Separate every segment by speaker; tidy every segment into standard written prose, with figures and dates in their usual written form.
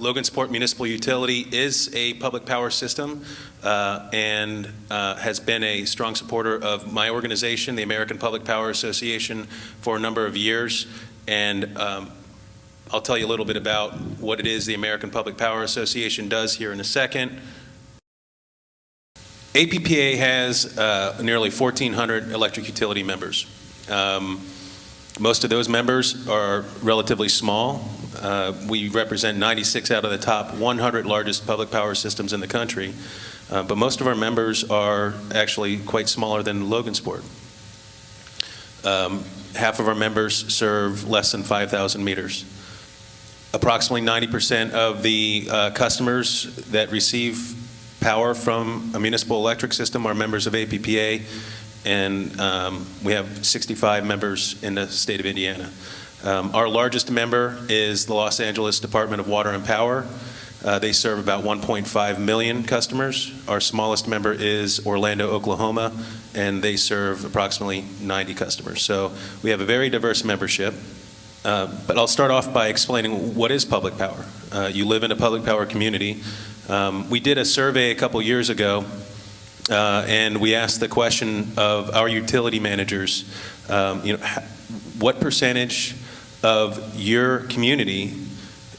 Speaker 1: Logansport Municipal Utility is a public power system and has been a strong supporter of my organization, the American Public Power Association, for a number of years. And I'll tell you a little bit about what it is the American Public Power Association does here in a second. APPA has nearly 1,400 electric utility members. Most of those members are relatively small. We represent 96 out of the top 100 largest public power systems in the country. But most of our members are actually quite smaller than Logansport. Half of our members serve less than 5,000 meters. Approximately 90% of the customers that receive power from a municipal electric system are members of APPA, and we have 65 members in the state of Indiana. Our largest member is the Los Angeles Department of Water and Power. They serve about 1.5 million customers. Our smallest member is Orlando, Oklahoma, and they serve approximately 90 customers. So we have a very diverse membership. But I'll start off by explaining what is public power. You live in a public power community. We did a survey a couple years ago, and we asked the question of our utility managers, what percentage of your community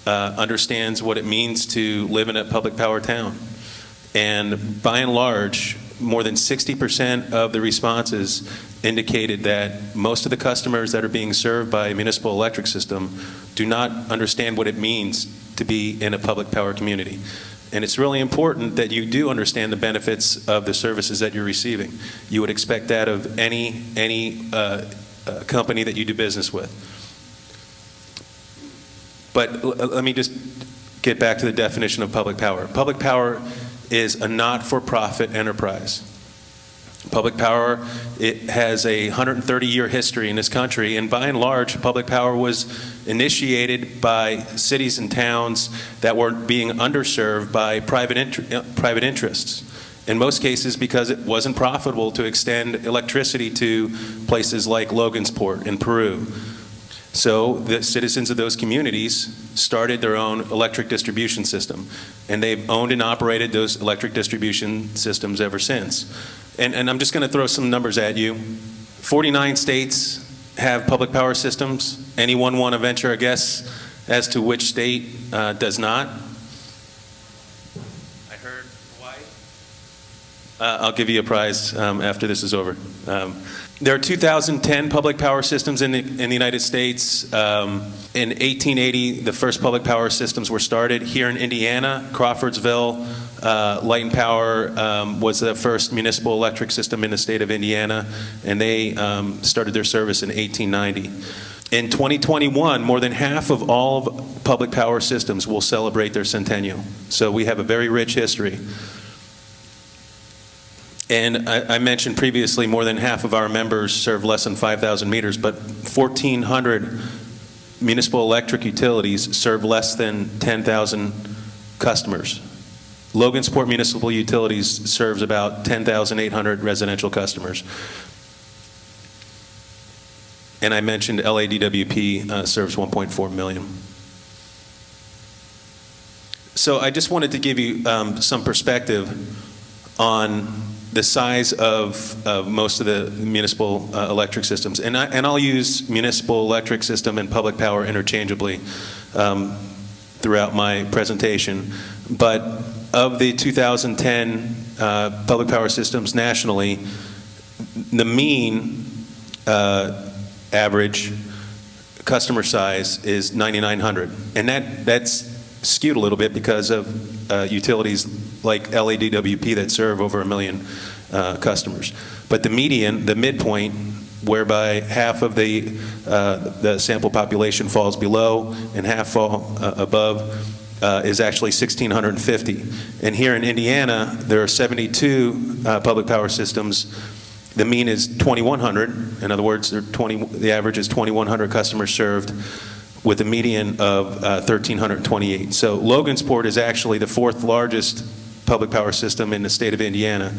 Speaker 1: understands what it means to live in a public power town? And by and large, more than 60% of the responses indicated that most of the customers that are being served by a municipal electric system do not understand what it means to be in a public power community. And it's really important that you do understand the benefits of the services that you're receiving. You would expect that of any company that you do business with. But let me just get back to the definition of public power. Public power is a not-for-profit enterprise. Public power, it has a 130-year history in this country, and by and large, public power was initiated by cities and towns that were being underserved by private interests. In most cases, because it wasn't profitable to extend electricity to places like Logansport in Peru. So the citizens of those communities started their own electric distribution system, and they've owned and operated those electric distribution systems ever since. And I'm just going to throw some numbers at you. 49 states have public power systems. Anyone want to venture a guess as to which state does not? I heard Hawaii. I'll give you a prize after this is over. There are 2,010 public power systems in the United States. In 1880, the first public power systems were started. Here in Indiana, Crawfordsville, Light and Power was the first municipal electric system in the state of Indiana, and they started their service in 1890. In 2021, more than half of all public power systems will celebrate their centennial. So we have a very rich history. And I mentioned previously more than half of our members serve less than 5,000 meters, but 1,400 municipal electric utilities serve less than 10,000 customers. Logansport Municipal Utilities serves about 10,800 residential customers. And I mentioned LADWP serves 1.4 million. So I just wanted to give you some perspective on the size of most of the municipal electric systems. And I'll use municipal electric system and public power interchangeably throughout my presentation. But of the 2010 public power systems nationally, the mean average customer size is 9,900. And that's skewed a little bit because of utilities like LADWP that serve over 1 million customers. But the median, the midpoint, whereby half of the sample population falls below and half fall above, is actually 1,650. And here in Indiana, there are 72 public power systems. The mean is 2,100. In other words, the average is 2,100 customers served, with a median of 1,328. So Logansport is actually the 4th largest public power system in the state of Indiana.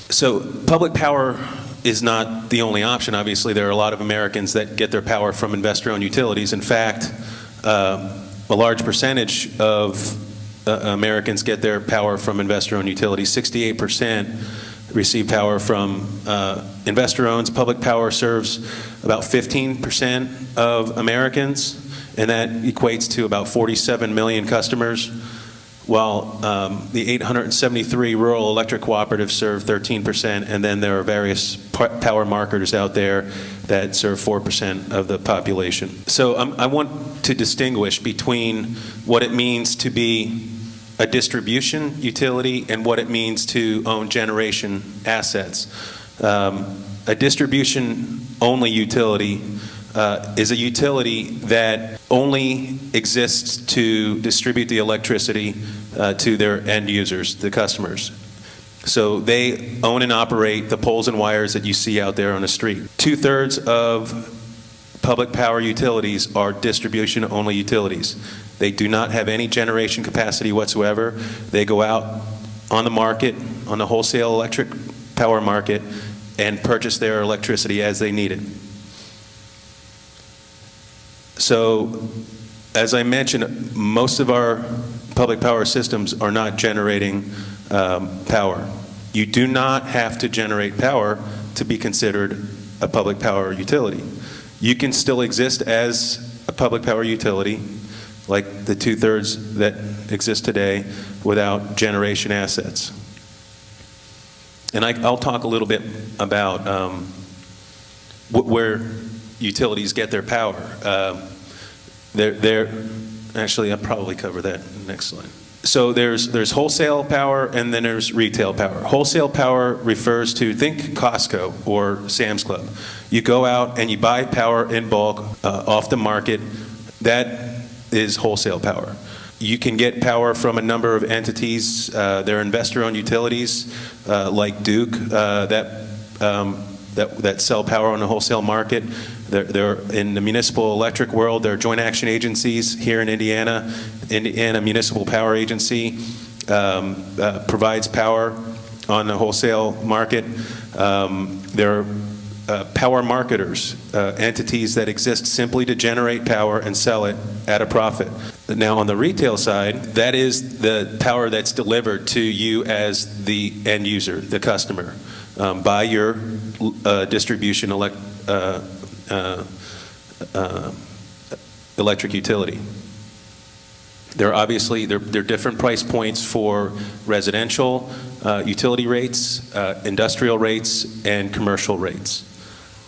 Speaker 1: So public power is not the only option. Obviously, there are a lot of Americans that get their power from investor-owned utilities. In fact, a large percentage of Americans get their power from investor-owned utilities. 68% receive power from investor-owned. Public power serves about 15% of Americans, and that equates to about 47 million customers, while the 873 rural electric cooperatives serve 13%, and then there are various power marketers out there that serve 4% of the population. So I want to distinguish between what it means to be a distribution utility and what it means to own generation assets. A distribution-only utility is a utility that only exists to distribute the electricity to their end users, the customers. So they own and operate the poles and wires that you see out there on the street. 2/3 of public power utilities are distribution-only utilities. They do not have any generation capacity whatsoever. They go out on the market, on the wholesale electric power market, and purchase their electricity as they need it. So, as I mentioned, most of our public power systems are not generating power. You do not have to generate power to be considered a public power utility. You can still exist as a public power utility, like the 2/3 that exist today, without generation assets. And I'll talk a little bit about where utilities get their power. Actually, I'll probably cover that in the next slide. So there's wholesale power and then there's retail power. Wholesale power refers to, think Costco or Sam's Club. You go out and you buy power in bulk off the market. That is wholesale power. You can get power from a number of entities. There are investor-owned utilities like Duke that sell power on the wholesale market. They're in the municipal electric world. There are joint action agencies here in Indiana. Indiana Municipal Power Agency provides power on the wholesale market. There are power marketers, entities that exist simply to generate power and sell it at a profit. Now on the retail side, that is the power that's delivered to you as the end user, the customer, by your distribution electric utility. There are different price points for residential utility rates, industrial rates, and commercial rates.